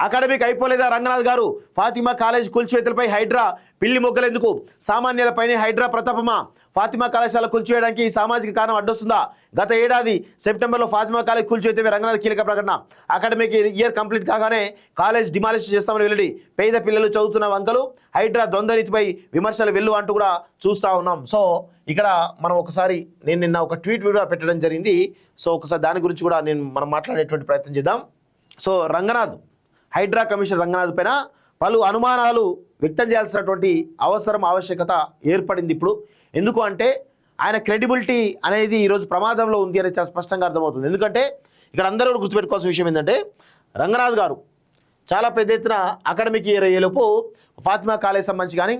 Academic అయిపోలేదా రంగనాథ్ గారు? Fatima college కూల్చివేతలపై Hydraa పిల్లి మొగ్గలెందుకు? సామాన్యులపైనే హైడ్రా ప్రతాపమా? ఫాతిమా కళాశాల కూల్చివేయడానికి ఈ సామాజిక కారణం అడ్డొస్తుందా? గత ఏడాది సెప్టెంబర్లో ఫాతిమా కాలేజ్ కూల్చివేతపై రంగనాథ్ కీలక ప్రకటన. అకాడమిక్ ఇయర్ కంప్లీట్ కాగానే కాలేజ్ డిమాలిష్ చేస్తామని వెల్లడి. పేద పిల్లలు చదువుతున్న వంకలు హైడ్రా ద్వంద్వనీతిపై విమర్శలు వెళ్ళు అంటూ కూడా చూస్తూ ఉన్నాం. సో ఇక్కడ మనం ఒకసారి నేను నిన్న ఒక ట్వీట్ కూడా పెట్టడం జరిగింది. సో ఒకసారి దాని గురించి కూడా మనం మాట్లాడేటువంటి ప్రయత్నం చేద్దాం. సో రంగనాథ్ హైడ్రా కమిషనర్ రంగనాథ్ పైన పలు అనుమానాలు వ్యక్తం చేయాల్సినటువంటి ఆవశ్యకత ఏర్పడింది ఇప్పుడు. ఎందుకు అంటే ఆయన క్రెడిబిలిటీ అనేది ఈరోజు ప్రమాదంలో ఉంది అనేది చాలా స్పష్టంగా అర్థమవుతుంది. ఎందుకంటే ఇక్కడ అందరూ కూడా గుర్తుపెట్టుకోవాల్సిన విషయం ఏంటంటే రంగనాథ్ గారు చాలా పెద్ద ఎత్తున అకాడమిక్ ఇయర్ అయ్యేలోపు ఫాతిమా కాలేజ్ సంబంధించి కానీ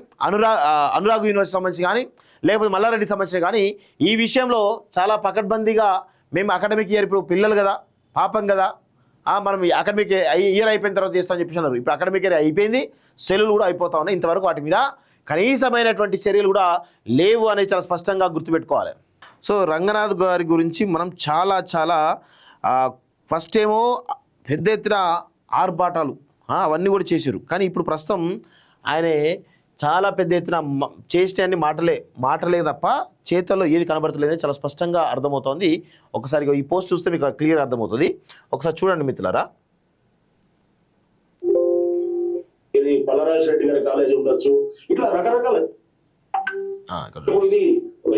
అనురాగ్ యూనివర్సిటీ సంబంధించి కానీ లేకపోతే మల్లారెడ్డి సంబంధించి కానీ ఈ విషయంలో చాలా పకడ్బందీగా మేము అకాడమిక్ ఇయర్ ఇప్పుడు పిల్లలు కదా, పాపం కదా, మనం అకాడమిక్ ఇయర్ అయిపోయిన తర్వాత చేస్తామని చెప్పేసి అన్నారు. ఇప్పుడు అకాడమిక్ ఇయర్ అయిపోయింది, సెలవులు కూడా అయిపోతా ఉన్నాయి. ఇంతవరకు వాటి మీద కనీసమైనటువంటి చర్యలు కూడా లేవు అనేది చాలా స్పష్టంగా గుర్తుపెట్టుకోవాలి. సో రంగనాథ్ గారి గురించి మనం చాలా ఫస్ట్ ఏమో పెద్ద ఎత్తున ఆర్భాటాలు అవన్నీ కూడా చేశారు. కానీ ఇప్పుడు ప్రస్తుతం ఆయన చాలా పెద్ద ఎత్తున చేస్తే అన్ని మాటలే తప్ప చేతల్లో ఏది కనబడతలేదని చాలా స్పష్టంగా అర్థమవుతోంది. ఒకసారి ఈ పోస్ట్ చూస్తే మీకు క్లియర్ అర్థమవుతుంది. ఒకసారి చూడండి మిత్రులారా. ఇది పల్లరాజు రెడ్డి గారి కాలేజ్ ఉండొచ్చు, ఇట్లా రకరకాల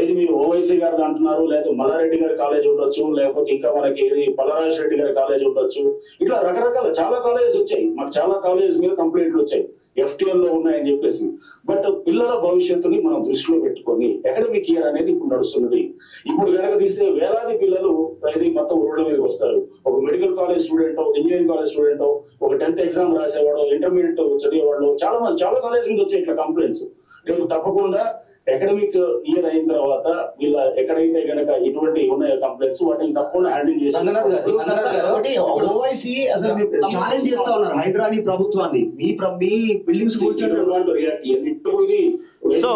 ఇది మీరు ఓవైసీ గారు అంటున్నారు, లేకపోతే మల్లారెడ్డి గారి కాలేజ్ ఉండొచ్చు, లేకపోతే ఇంకా మనకి ఇది పల్లరాజు రెడ్డి గారి కాలేజ్ ఉండొచ్చు, ఇట్లా రకరకాల చాలా కాలేజెస్ వచ్చాయి. మాకు చాలా కాలేజ్ మీద కంప్లైంట్లు వచ్చాయి FTL లో ఉన్నాయని చెప్పేసి. బట్ పిల్లల భవిష్యత్తుని మనం దృష్టిలో పెట్టుకొని అకాడమిక్ ఇయర్ అనేది ఇప్పుడు నడుస్తున్నది. ఇప్పుడు కనుక తీస్తే వేలాది పిల్లలు ఇది మొత్తం రోడ్ల మీదకి వస్తారు. ఒక medical college student, engineering college student, ఒక 10th ఎగ్జామ్ రాసేవాడు, ఇంటర్మీడియట్ చదివేవాళ్ళు చాలా కాలేజ్ మీద వచ్చాయి ఇట్లా కంప్లైంట్స్. రేపు తప్పకుండా అకాడమిక్ ఇయర్ అయిన తర్వాత వీళ్ళ ఎక్కడైతే గనక ఇటువంటి ఉన్నాయో కంప్లైంట్స్ వాటిని తప్పకుండా హ్యాండిల్ చేసి హైడ్రాని ప్రభుత్వాన్ని సో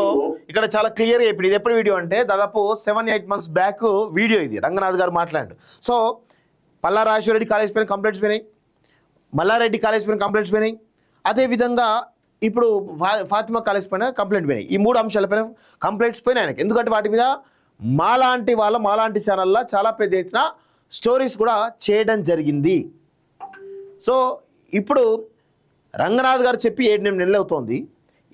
ఇక్కడ చాలా క్లియర్గా ఇప్పుడు ఇది ఎప్పుడు వీడియో అంటే దాదాపు 7-8 months బ్యాక్ వీడియో ఇది. రంగనాథ్ గారు మాట్లాడారు. సో పల్లారాజేశ్వరరెడ్డి కాలేజ్ పైన కంప్లైంట్స్ పోయినాయి, మల్లారెడ్డి కాలేజ్ పైన కంప్లైంట్స్ పోయినాయి, అదేవిధంగా ఇప్పుడు ఫాతిమా కాలేజ్ పైన కంప్లైంట్ పోయినాయి. ఈ 3 అంశాలపైన కంప్లైంట్స్ పోయినాయి ఆయనకి. ఎందుకంటే వాటి మీద మాలాంటి ఛానల్లో చాలా పెద్ద ఎత్తున స్టోరీస్ కూడా చేయడం జరిగింది. సో ఇప్పుడు రంగనాథ్ గారు చెప్పి 7-8 నెలలు అవుతోంది.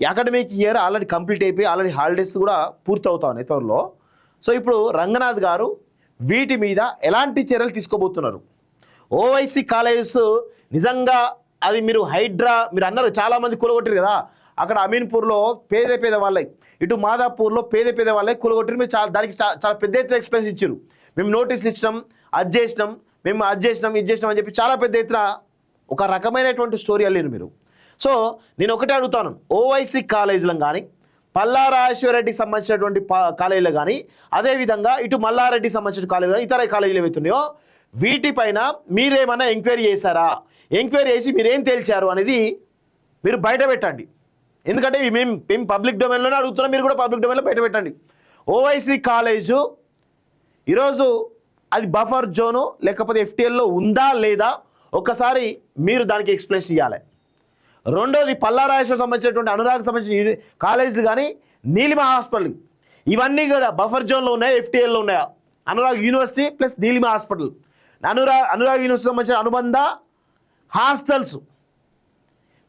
ఈ అకాడమిక్ ఇయర్ ఆల్రెడీ కంప్లీట్ అయిపోయి ఆల్రెడీ హాలిడేస్ కూడా పూర్తి అవుతా ఉన్నాయి త్వరలో. సో ఇప్పుడు రంగనాథ్ గారు వీటి మీద ఎలాంటి చర్యలు తీసుకోబోతున్నారు? ఓవైసీ కాలేజెస్ నిజంగా అది మీరు హైడ్రా మీరు అన్నారు, చాలామంది కూలగొట్టారు కదా. అక్కడ అమీన్పూర్లో పేద వాళ్ళే, ఇటు మాదాపూర్లో పేద వాళ్ళే కూలగొట్టారు. మీరు దానికి చాలా పెద్ద ఎత్తున ఎక్స్పెన్స్ ఇచ్చారు. మేము నోటీసులు ఇచ్చినాం, అది చేసినాం ఇది చేసినాం అని చెప్పి చాలా పెద్ద ఎత్తున ఒక రకమైనటువంటి స్టోరీ అల్లేరు మీరు. సో నేను ఒకటే అడుగుతాను, ఓవైసీ కాలేజీలను కానీ పల్లారాజేశ్వరరెడ్డికి సంబంధించినటువంటి కాలేజీలు కానీ అదేవిధంగా ఇటు మల్లారెడ్డికి సంబంధించిన కాలేజీలు కానీ ఇతర కాలేజీలు ఏవైతున్నాయో వీటిపైన మీరేమన్నా ఎంక్వైరీ చేశారా? ఎంక్వైరీ చేసి మీరేం తేల్చారు అనేది మీరు బయట పెట్టండి. ఎందుకంటే మేము పబ్లిక్ డొమైన్లోనే అడుగుతున్నాం, మీరు కూడా పబ్లిక్ డొమైన్లో బయట పెట్టండి. ఓవైసీ కాలేజు ఈరోజు అది బఫర్ జోను లేకపోతే FTLలో ఉందా లేదా ఒక్కసారి మీరు దానికి ఎక్స్ప్లెయిన్ చేయాలి. రెండోది పల్లారాజేశ్వర్ సంబంధించినటువంటి అనురాగ్ సంబంధించిన కాలేజీలు కానీ నీలిమ హాస్పిటల్ ఇవన్నీ కూడా బఫర్ జోన్లో ఉన్నాయా, FTLలో ఉన్నాయా? Anurag university plus Neelima hospital, Anurag university సంబంధించిన అనుబంధ హాస్టల్స్,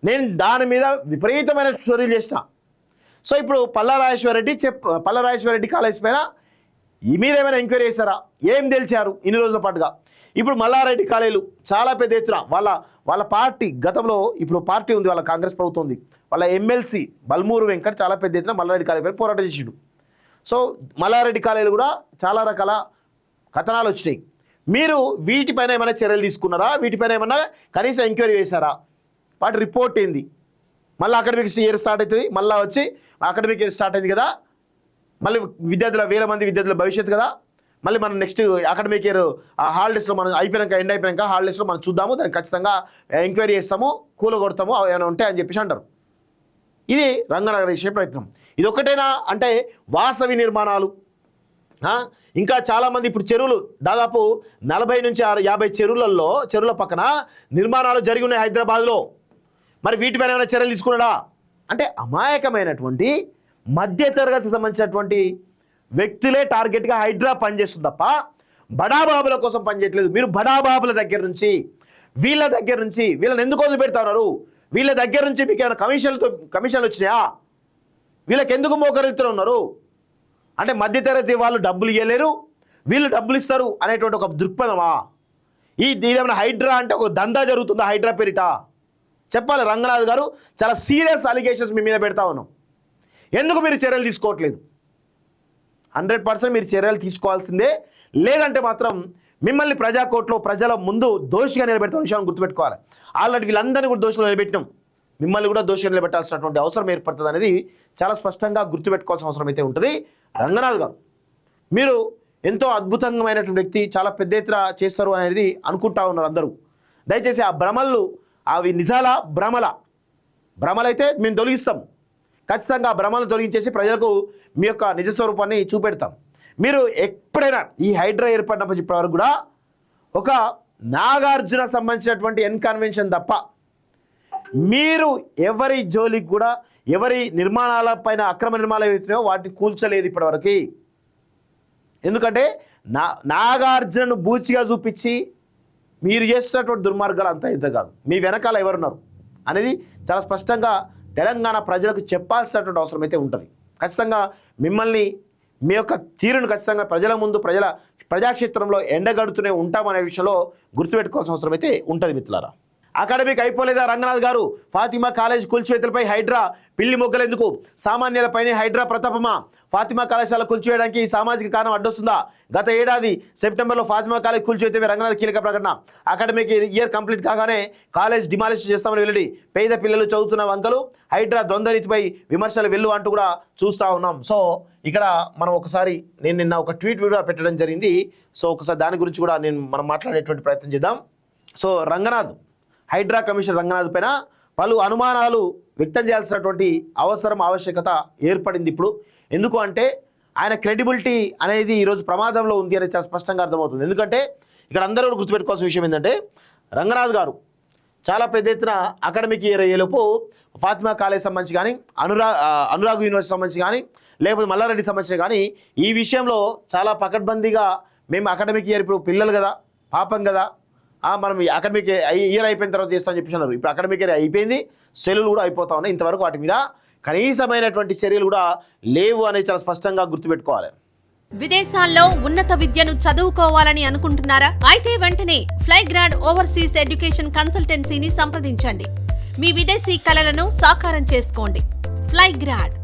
నేను దాని మీద విపరీతమైన స్టోరీలు చేసిన. సో ఇప్పుడు పల్లారాజేశ్వరరెడ్డి కాలేజ్ పైన మీరేమైనా ఎంక్వైరీ చేశారా? ఏం తెలిచారు ఇన్ని రోజుల పాటుగా? ఇప్పుడు మల్లారెడ్డి కాలేజీలు చాలా పెద్ద ఎత్తున వాళ్ళ పార్టీ గతంలో ఇప్పుడు పార్టీ ఉంది, వాళ్ళ కాంగ్రెస్ ప్రభుత్వం ఉంది, వాళ్ళ ఎమ్మెల్సీ బల్మూరు వెంకట్ చాలా పెద్ద ఎత్తున మల్లారెడ్డి కాలేజీ పైన పోరాటం చేసిండు. సో మల్లారెడ్డి కాలేజీలు కూడా చాలా రకాల కథనాలు వచ్చినాయి. మీరు వీటిపైన ఏమైనా చర్యలు తీసుకున్నారా? వీటిపైన ఏమైనా కనీసం ఎంక్వైరీ చేశారా? వాటి రిపోర్ట్ ఏంది? మళ్ళీ అకాడమిక్ ఇయర్ స్టార్ట్ అవుతుంది, మళ్ళీ వచ్చి అకాడమిక్ ఇయర్ స్టార్ట్ అయింది కదా, మళ్ళీ వేల మంది విద్యార్థుల భవిష్యత్తు కదా, మళ్ళీ మనం నెక్స్ట్ అకాడమిక్ ఇయర్ హాలిడేస్లో మనం ఎండ్ అయిపోయాక హాలిడేస్లో మనం చూద్దాము, దానికి ఖచ్చితంగా ఎంక్వైరీ చేస్తాము, కూలగొడతాము ఏమైనా ఉంటాయి అని చెప్పేసి అంటారు. ఇది రంగనాథ్ చేసే ప్రయత్నం. ఇది ఒకటేనా అంటే వాసవి నిర్మాణాలు ఇంకా చాలామంది ఇప్పుడు చెరువులు దాదాపు 40 నుంచి 50 చెరువుల పక్కన నిర్మాణాలు జరిగి ఉన్నాయి హైదరాబాద్లో. మరి వీటిపైన ఏమైనా చర్యలు తీసుకున్నాడా అంటే అమాయకమైనటువంటి మధ్యతరగతికి సంబంధించినటువంటి వ్యక్తులే టార్గెట్గా హైడ్రా పనిచేస్తుంది తప్ప బడాబాబుల కోసం పనిచేయట్లేదు. మీరు బడాబాబుల దగ్గర నుంచి వీళ్ళని ఎందుకు వదిలిపెడతా ఉన్నారు? వీళ్ళ దగ్గర నుంచి మీకు ఏమైనా కమిషన్లు వచ్చినాయా? వీళ్ళకి ఎందుకు మోకరిస్తూ ఉన్నారు అంటే మధ్యతరగతి వాళ్ళు డబ్బులు ఇవ్వలేరు, వీళ్ళు డబ్బులు ఇస్తారు అనేటువంటి ఒక దృక్పథమా? ఇదేమైనా హైడ్రా అంటే ఒక దందా జరుగుతుందా హైడ్రా పేరిట? చెప్పాలి. రంగనాథ్ గారు చాలా సీరియస్ అలిగేషన్స్ మీ మీద పెడతా ఉన్నాం. ఎందుకు మీరు చర్యలు తీసుకోవట్లేదు? 100% మీరు చర్యలు తీసుకోవాల్సిందే. లేదంటే మాత్రం మిమ్మల్ని ప్రజాకోర్టులో ప్రజల ముందు దోషిగా నిలబెడతాం విషయాన్ని గుర్తుపెట్టుకోవాలి. ఆల్రెడీ వీళ్ళందరినీ కూడా దోషులు నిలబెట్టినాం, మిమ్మల్ని కూడా దోషిగా నిలబెట్టాల్సినటువంటి అవసరం ఏర్పడుతుంది అనేది చాలా స్పష్టంగా గుర్తుపెట్టుకోవాల్సిన అవసరం అయితే ఉంటుంది. రంగనాథ్ గారు మీరు ఎంతో అద్భుతమైనటువంటి వ్యక్తి, చాలా పెద్ద ఎత్తున చేస్తారు అనేది అనుకుంటా ఉన్నారు అందరూ. దయచేసి ఆ భ్రమలు అవి నిజాల భ్రమలైతే మేము తొలగిస్తాం. ఖచ్చితంగా భ్రమలను తొలగించేసి ప్రజలకు మీ యొక్క నిజస్వరూపాన్ని చూపెడతాం. మీరు ఎప్పుడైనా ఈ హైడ్రా ఏర్పడినప్పుడు ఇప్పటివరకు కూడా ఒక నాగార్జున సంబంధించినటువంటి ఎన్కన్వెన్షన్ తప్ప మీరు ఎవరి జోలికి కూడా ఎవరి నిర్మాణాలపైన అక్రమ నిర్మాణాలు ఏవైతున్నాయో వాటిని కూల్చలేదు ఇప్పటివరకు. ఎందుకంటే నాగార్జునను బూచిగా చూపించి మీరు చేసినటువంటి దుర్మార్గాలు అంతా ఇంత కాదు, మీ వెనకాల ఎవరున్నారు అనేది చాలా స్పష్టంగా తెలంగాణ ప్రజలకు చెప్పాల్సినటువంటి అవసరం అయితే ఉంటుంది. ఖచ్చితంగా మిమ్మల్ని మీ యొక్క తీరును ఖచ్చితంగా ప్రజల ముందు ప్రజాక్షేత్రంలో ఎండగడుతూనే ఉంటామనే విషయంలో గుర్తుపెట్టుకోవాల్సిన అవసరం అయితే ఉంటుంది మిత్రులారా. అకాడమిక్ అయిపోలేదా రంగనాథ్ గారు? ఫాతిమా కాలేజ్ కూల్చివేతలపై హైడ్రా పిల్లి మొగ్గలెందుకు? సామాన్యులపైనే హైడ్రా ప్రతాపమా? ఫాతిమా కళాశాల కూల్చివేయడానికి ఈ సామాజిక కారణం అడ్డొస్తుందా? గత ఏడాది సెప్టెంబర్లో ఫాతిమా కాలేజ్ కూల్చివేతపై రంగనాథ్ కీలక ప్రకటన. అకాడమిక్ ఇయర్ కంప్లీట్ కాగానే కాలేజ్ డిమాలిష్ చేస్తామని వెల్లడి. పేద పిల్లలు చదువుతున్న వంకలు హైడ్రా ద్వంద్వరీతిపై విమర్శలు వెళ్ళు అంటూ కూడా చూస్తూ ఉన్నాం. సో ఇక్కడ మనం ఒకసారి నేను నిన్న ఒక ట్వీట్ వీడియో పెట్టడం జరిగింది. సో ఒకసారి దాని గురించి కూడా మనం మాట్లాడేటువంటి ప్రయత్నం చేద్దాం. సో హైడ్రా కమిషన్ రంగనాథ్ పైన పలు అనుమానాలు వ్యక్తం చేయాల్సినటువంటి ఆవశ్యకత ఏర్పడింది ఇప్పుడు. ఎందుకు అంటే ఆయన క్రెడిబిలిటీ అనేది ఈరోజు ప్రమాదంలో ఉంది అనేది చాలా స్పష్టంగా అర్థమవుతుంది. ఎందుకంటే ఇక్కడ అందరూ గుర్తుపెట్టుకోవాల్సిన విషయం ఏంటంటే రంగనాథ్ గారు చాలా పెద్ద ఎత్తున అకాడమిక్ ఇయర్ అయ్యేలోపు ఫాతిమా కాలేజ్ సంబంధించి కానీ అనురాగ్ యూనివర్సిటీ సంబంధించి కానీ లేకపోతే మల్లారెడ్డి సంబంధించి కానీ ఈ విషయంలో చాలా పకడ్బందీగా మేము అకాడమిక్ ఇయర్ ఇప్పుడు పిల్లలు కదా, పాపం కదా, మనం అకాడమిక్ ఇయర్ అయిపోయిన తర్వాత చేస్తామని చెప్పేసి అన్నారు. ఇప్పుడు అకాడమిక్ ఇయర్ అయిపోయింది, సెలవులు కూడా అయిపోతా ఉన్నాయి. ఇంతవరకు వాటి మీద కనీసమైనటువంటి చర్యలు కూడా లేవు అనేది చాలా స్పష్టంగా గుర్తుపెట్టుకోవాలి. విదేశాల్లో ఉన్నత విద్యను చదువుకోవాలని అనుకుంటున్నారా? అయితే వెంటనే ఫ్లైగ్రాండ్ ఓవర్సీస్ ఎడ్యుకేషన్ కన్సల్టెన్సీని సంప్రదించండి. మీ విదేశీ కలలను సాకారం చేసుకోండి. ఫ్లైగ్రాండ్